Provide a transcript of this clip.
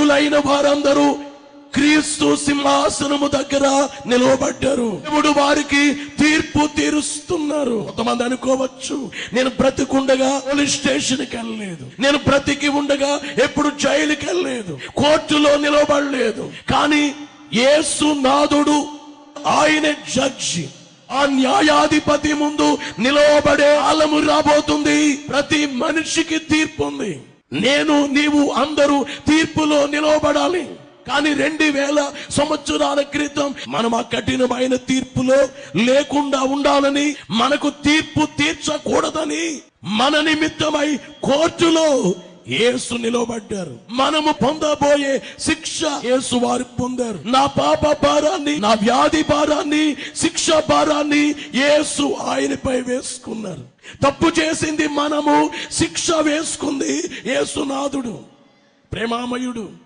అర్హులైన వారందరూ క్రీస్తు సింహాసనము దగ్గర నిలవబడ్డారు. దేవుడు వారికి తీర్పు తీరుస్తున్నారు. కొంతమంది అనుకోవచ్చు, నేను బ్రతికుండగా పోలీస్ స్టేషన్కి వెళ్ళలేదు, నేను బ్రతికి ఉండగా ఎప్పుడు జైలుకి వెళ్ళలేదు, కోర్టులో నిలవబడలేదు. కానీ యేసు నాథుడు, ఆయన జడ్జి, ఆ న్యాయాధిపతి ముందు నిలవబడే కాలము రాబోతుంది. ప్రతి మనిషికి తీర్పు ఉంది. నేను, నీవు అందరూ తీర్పులో నిలవబడాలి. కానీ 2000 సంవత్సరాల క్రితం మనం ఆ కఠినమైన తీర్పులో లేకుండా ఉండాలని, మనకు తీర్పు తీర్చకూడదని మన నిమిత్తమై కోర్టులో యేసు నిలబడ్డారు. మనము పొందబోయే శిక్ష యేసు వారు పొందారు. నా పాప భారాన్ని, నా వ్యాధి భారాన్ని, శిక్ష భారాన్ని యేసు ఆయనపై వేసుకున్నారు. తప్పు చేసింది మనము, శిక్ష వేసుకుంది యేసునాథుడు, ప్రేమామయుడు.